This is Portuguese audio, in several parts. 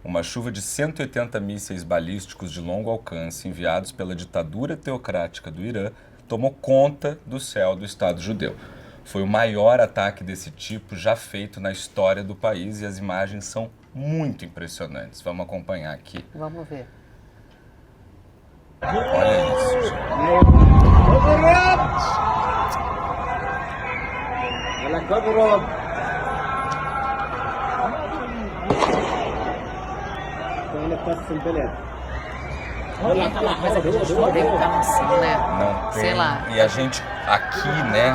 Uma chuva de 180 mísseis balísticos de longo alcance enviados pela ditadura teocrática do Irã tomou conta do céu do Estado judeu. Foi o maior ataque desse tipo já feito na história do país e as imagens são muito impressionantes. Vamos acompanhar aqui. Vamos ver. Olha isso, gente. Deve estar noção, né? Não tem. Sei lá. E a gente aqui, né,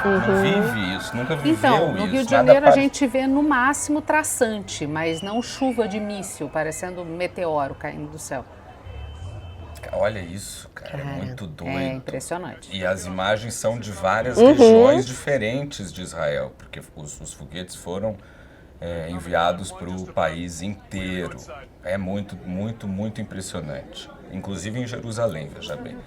não vive isso, nunca viveu Então, no isso. Rio de Nada Janeiro a parece. gente vê no máximo traçante, mas não chuva de míssil, parecendo um meteoro caindo do céu. Olha isso, cara, é muito doido. É impressionante. E as imagens são de várias regiões diferentes de Israel, porque os foguetes foram enviados para o país inteiro. É muito, muito, muito impressionante. Inclusive em Jerusalém, veja bem,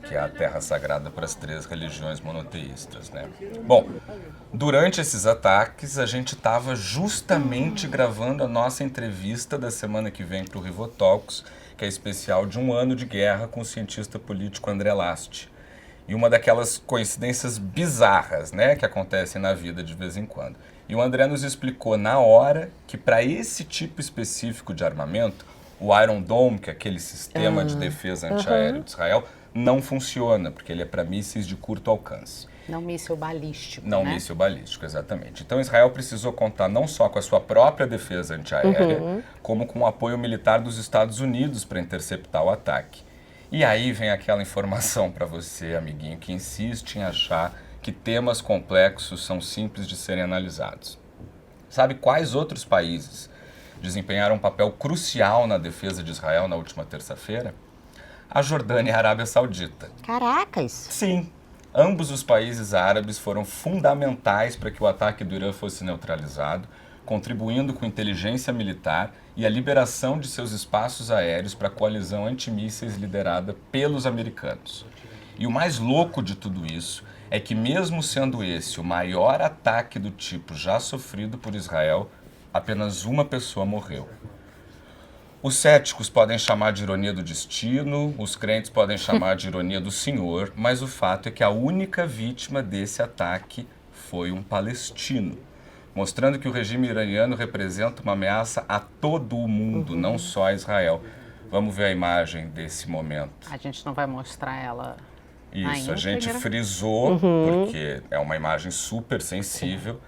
que é a terra sagrada para as 3 religiões monoteístas, né? Bom, durante esses ataques, a gente estava justamente gravando a nossa entrevista da semana que vem para o Rivotalks, que é especial de 1 ano de guerra com o cientista político André Last. E uma daquelas coincidências bizarras, né, que acontecem na vida de vez em quando. E o André nos explicou na hora que para esse tipo específico de armamento, o Iron Dome, que é aquele sistema de defesa antiaéreo de Israel, não funciona, porque ele é para mísseis de curto alcance. Não míssil balístico, Não né? míssil balístico, exatamente. Então Israel precisou contar não só com a sua própria defesa antiaérea, como com o apoio militar dos Estados Unidos para interceptar o ataque. E aí vem aquela informação para você, amiguinho, que insiste em achar que temas complexos são simples de serem analisados. Sabe quais outros países desempenharam um papel crucial na defesa de Israel na última terça-feira? A Jordânia e a Arábia Saudita. Caracas! Sim, ambos os países árabes foram fundamentais para que o ataque do Irã fosse neutralizado, contribuindo com inteligência militar e a liberação de seus espaços aéreos para a coalizão antimísseis liderada pelos americanos. E o mais louco de tudo isso é que, mesmo sendo esse o maior ataque do tipo já sofrido por Israel, apenas uma pessoa morreu. Os céticos podem chamar de ironia do destino, os crentes podem chamar de ironia do Senhor, mas o fato é que a única vítima desse ataque foi um palestino, mostrando que o regime iraniano representa uma ameaça a todo o mundo, não só a Israel. Vamos ver a imagem desse momento. A gente não vai mostrar ela Isso, ainda, a gente primeiro. frisou, porque é uma imagem super sensível,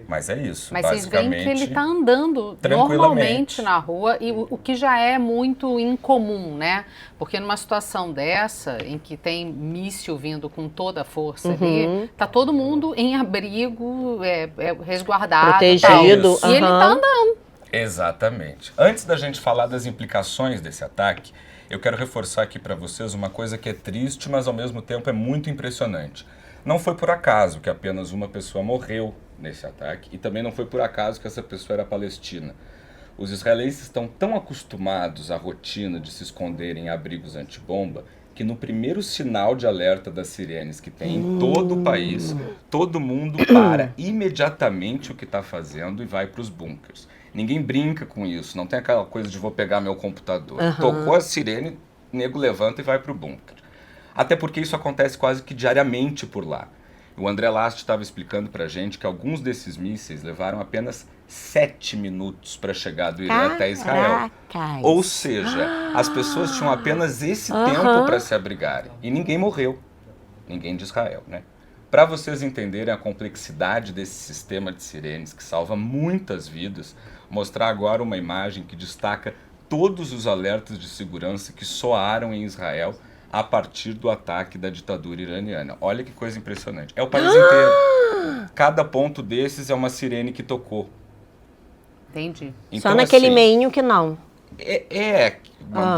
mas é isso, Mas vocês veem basicamente. que ele está andando tranquilamente. normalmente na rua, e o que já é muito incomum, né? Porque numa situação dessa, em que tem míssil vindo com toda a força ali, tá todo mundo em abrigo, resguardado, Protegido, tal. E ele tá andando. Exatamente. Antes da gente falar das implicações desse ataque, eu quero reforçar aqui para vocês uma coisa que é triste, mas ao mesmo tempo é muito impressionante. Não foi por acaso que apenas uma pessoa morreu nesse ataque e também não foi por acaso que essa pessoa era palestina. Os israelenses estão tão acostumados à rotina de se esconderem em abrigos antibomba que no primeiro sinal de alerta das sirenes que tem em todo o país, todo mundo para imediatamente o que está fazendo e vai para os bunkers. Ninguém brinca com isso, não tem aquela coisa de vou pegar meu computador. Tocou a sirene, nego levanta e vai para o bunker. Até porque isso acontece quase que diariamente por lá. O André Last estava explicando pra gente que alguns desses mísseis levaram apenas 7 minutos para chegar do Irã até Israel. Caracas. Ou seja, as pessoas tinham apenas esse tempo para se abrigarem. E ninguém morreu. Ninguém de Israel, né? Para vocês entenderem a complexidade desse sistema de sirenes que salva muitas vidas, mostrar agora uma imagem que destaca todos os alertas de segurança que soaram em Israel a partir do ataque da ditadura iraniana. Olha que coisa impressionante. É o país inteiro. Cada ponto desses é uma sirene que tocou. Entendi. Então, Só naquele assim, meinho que não.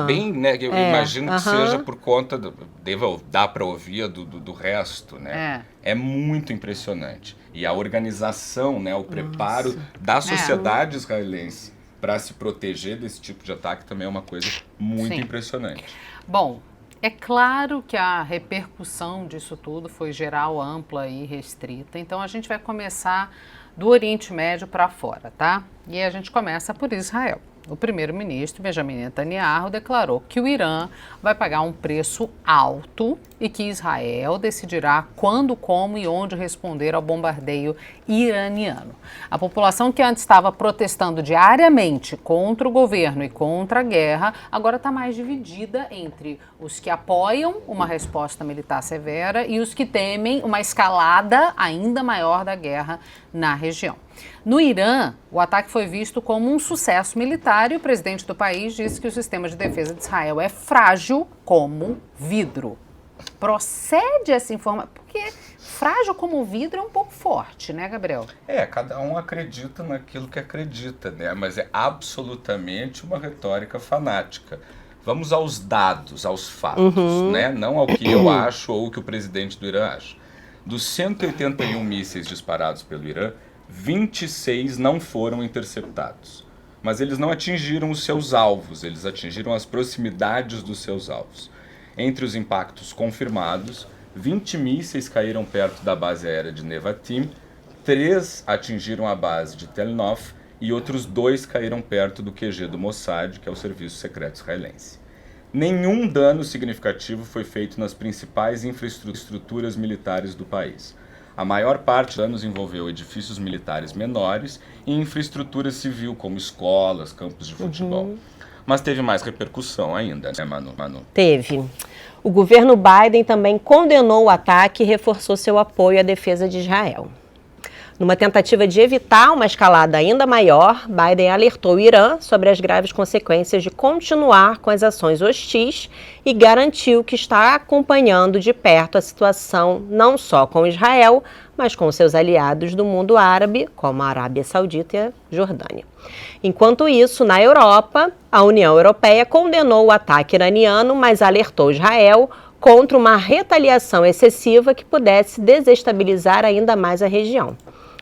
bem, né? Eu imagino que aham. seja por conta, deva dar para ouvir do resto, né? É muito impressionante. E a organização, né? O preparo da sociedade israelense para se proteger desse tipo de ataque também é uma coisa muito impressionante. Bom, é claro que a repercussão disso tudo foi geral, ampla e restrita. Então a gente vai começar do Oriente Médio para fora, tá? E a gente começa por Israel. o primeiro-ministro Benjamin Netanyahu declarou que o Irã vai pagar um preço alto e que Israel decidirá quando, como e onde responder ao bombardeio iraniano. A população que antes estava protestando diariamente contra o governo e contra a guerra, agora está mais dividida entre os que apoiam uma resposta militar severa e os que temem uma escalada ainda maior da guerra na região. No Irã, o ataque foi visto como um sucesso militar e o presidente do país disse que o sistema de defesa de Israel é frágil como vidro. Procede essa informação? Porque frágil como vidro é um pouco forte, né, Gabriel? Cada um acredita naquilo que acredita, né? Mas é absolutamente uma retórica fanática. Vamos aos dados, aos fatos, né? Não ao que eu acho ou o que o presidente do Irã acha. Dos 181 mísseis disparados pelo Irã, 26 não foram interceptados. Mas eles não atingiram os seus alvos, eles atingiram as proximidades dos seus alvos. Entre os impactos confirmados, 20 mísseis caíram perto da base aérea de Nevatim, 3 atingiram a base de Tel Nof e outros 2 caíram perto do QG do Mossad, que é o Serviço Secreto Israelense. Nenhum dano significativo foi feito nas principais infraestruturas militares do país. A maior parte dos danos envolveu edifícios militares menores e infraestrutura civil, como escolas, campos de futebol. Mas teve mais repercussão ainda, né, Manu? Teve. O governo Biden também condenou o ataque e reforçou seu apoio à defesa de Israel. Numa tentativa de evitar uma escalada ainda maior, Biden alertou o Irã sobre as graves consequências de continuar com as ações hostis e garantiu que está acompanhando de perto a situação não só com Israel, mas com seus aliados do mundo árabe, como a Arábia Saudita e a Jordânia. Enquanto isso, na Europa, a União Europeia condenou o ataque iraniano, mas alertou Israel contra uma retaliação excessiva que pudesse desestabilizar ainda mais a região.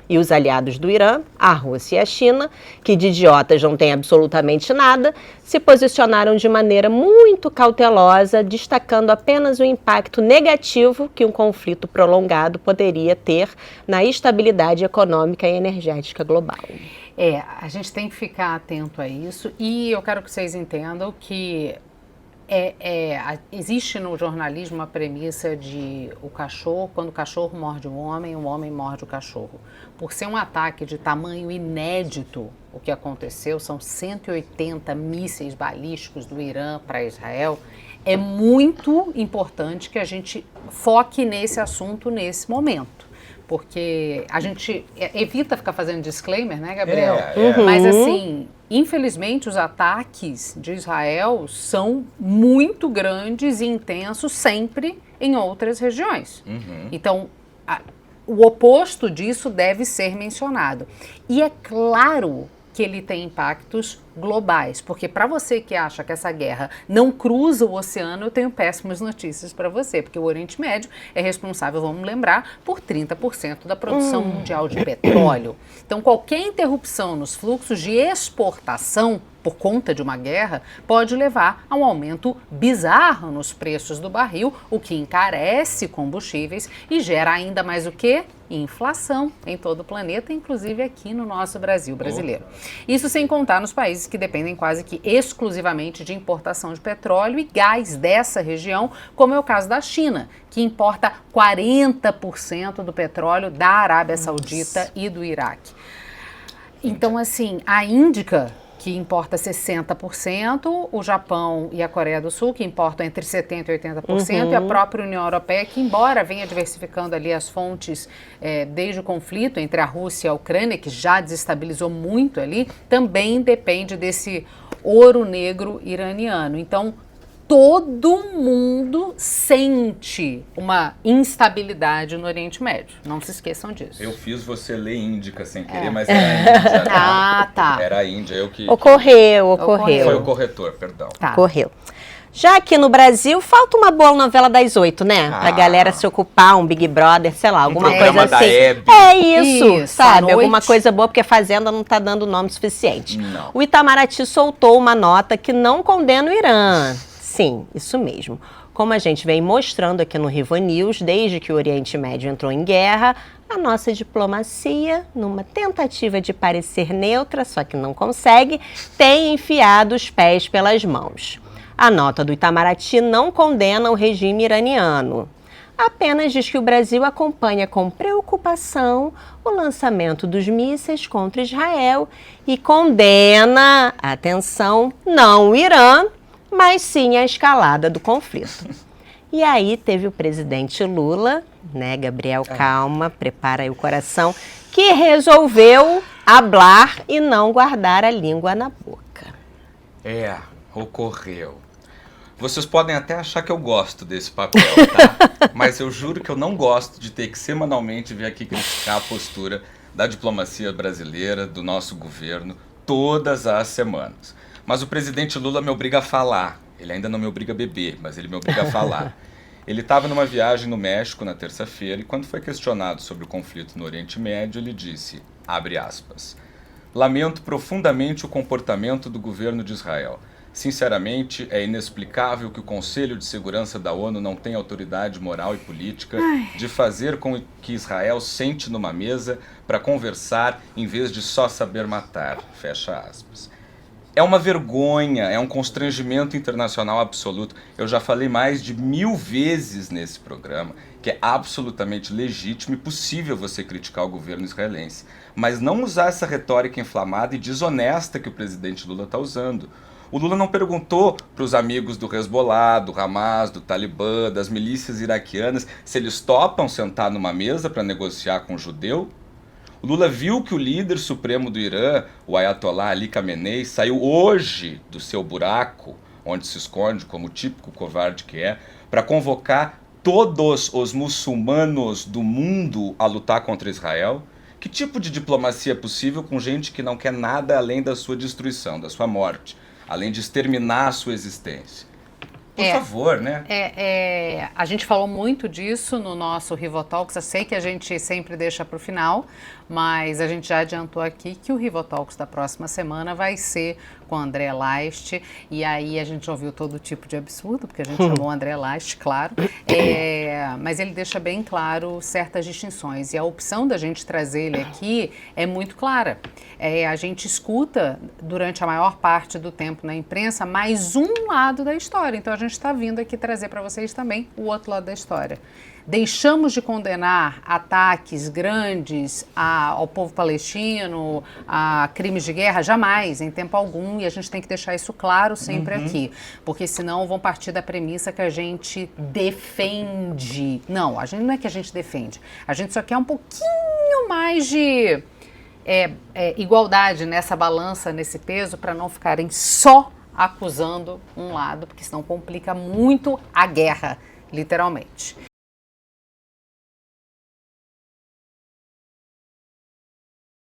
E os aliados do Irã, a Rússia e a China, que de idiotas não têm absolutamente nada, se posicionaram de maneira muito cautelosa, destacando apenas o impacto negativo que um conflito prolongado poderia ter na estabilidade econômica e energética global. A gente tem que ficar atento a isso e eu quero que vocês entendam que existe no jornalismo a premissa de quando o cachorro morde o homem morde o cachorro. Por ser um ataque de tamanho inédito, o que aconteceu, são 180 mísseis balísticos do Irã para Israel, é muito importante que a gente foque nesse assunto nesse momento. Porque a gente evita ficar fazendo disclaimer, né, Gabriel? Mas assim, infelizmente os ataques de Israel são muito grandes e intensos sempre em outras regiões. Então, o oposto disso deve ser mencionado. E é claro que ele tem impactos globais, porque para você que acha que essa guerra não cruza o oceano, eu tenho péssimas notícias para você, porque o Oriente Médio é responsável, vamos lembrar, por 30% da produção mundial de petróleo. Então, qualquer interrupção nos fluxos de exportação por conta de uma guerra pode levar a um aumento bizarro nos preços do barril, o que encarece combustíveis e gera ainda mais o quê? Inflação em todo o planeta, inclusive aqui no nosso Brasil brasileiro. Isso sem contar nos países que dependem quase que exclusivamente de importação de petróleo e gás dessa região, como é o caso da China, que importa 40% do petróleo da Arábia Saudita e do Iraque. Então, assim, a Índica, que importa 60%, o Japão e a Coreia do Sul, que importam entre 70% e 80%, e a própria União Europeia, que embora venha diversificando ali as fontes desde o conflito entre a Rússia e a Ucrânia, que já desestabilizou muito ali, também depende desse ouro negro iraniano. Então, todo mundo sente uma instabilidade no Oriente Médio. Não se esqueçam disso. Eu fiz você ler Índica sem querer, mas era a Índia. Tá. Era a Índia. Ocorreu. Foi o corretor, perdão. Tá. Ocorreu. Já aqui no Brasil, falta uma boa novela das 8, né? Pra galera se ocupar, um Big Brother, sei lá, alguma coisa assim. Da Hebe. É isso, sabe? Alguma coisa boa, porque a Fazenda não tá dando nome suficiente. Não. O Itamaraty soltou uma nota que não condena o Irã. Sim, isso mesmo. Como a gente vem mostrando aqui no Riva News, desde que o Oriente Médio entrou em guerra, a nossa diplomacia, numa tentativa de parecer neutra, só que não consegue, tem enfiado os pés pelas mãos. A nota do Itamaraty não condena o regime iraniano. Apenas diz que o Brasil acompanha com preocupação o lançamento dos mísseis contra Israel e condena, atenção, não o Irã, mas sim a escalada do conflito. E aí teve o presidente Lula, né, Gabriel, calma, prepara aí o coração, que resolveu hablar e não guardar a língua na boca. Ocorreu. Vocês podem até achar que eu gosto desse papel, tá? Mas eu juro que eu não gosto de ter que semanalmente vir aqui criticar a postura da diplomacia brasileira, do nosso governo, todas as semanas. Mas o presidente Lula me obriga a falar. Ele ainda não me obriga a beber, mas ele me obriga a falar. Ele estava numa viagem no México na terça-feira e quando foi questionado sobre o conflito no Oriente Médio, ele disse, abre aspas, lamento profundamente o comportamento do governo de Israel. Sinceramente, é inexplicável que o Conselho de Segurança da ONU não tenha autoridade moral e política de fazer com que Israel sente numa mesa para conversar em vez de só saber matar. Fecha aspas. É uma vergonha, é um constrangimento internacional absoluto. Eu já falei mais de 1000 vezes nesse programa que é absolutamente legítimo e possível você criticar o governo israelense, mas não usar essa retórica inflamada e desonesta que o presidente Lula está usando. O Lula não perguntou para os amigos do Hezbollah, do Hamas, do Talibã, das milícias iraquianas, se eles topam sentar numa mesa para negociar com o judeu. O Lula viu que o líder supremo do Irã, o Ayatollah Ali Khamenei, saiu hoje do seu buraco, onde se esconde como típico covarde que é, para convocar todos os muçulmanos do mundo a lutar contra Israel. Que tipo de diplomacia é possível com gente que não quer nada além da sua destruição, da sua morte? Além de exterminar a sua existência. Por favor, né? A gente falou muito disso no nosso Rivotalks. Eu sei que a gente sempre deixa para o final, mas a gente já adiantou aqui que o Rivotalks da próxima semana vai ser com o André Last. E aí a gente ouviu todo tipo de absurdo, porque a gente chamou o André Last, claro. Mas ele deixa bem claro certas distinções. E a opção da gente trazer ele aqui é muito clara. A gente escuta durante a maior parte do tempo na imprensa mais um lado da história. Então a gente está vindo aqui trazer para vocês também o outro lado da história. Deixamos de condenar ataques grandes ao povo palestino, a crimes de guerra, jamais, em tempo algum, e a gente tem que deixar isso claro sempre aqui, porque senão vão partir da premissa que a gente defende. Não, a gente não é que a gente defende, a gente só quer um pouquinho mais de igualdade nessa balança, nesse peso, para não ficarem só acusando um lado, porque senão complica muito a guerra, literalmente.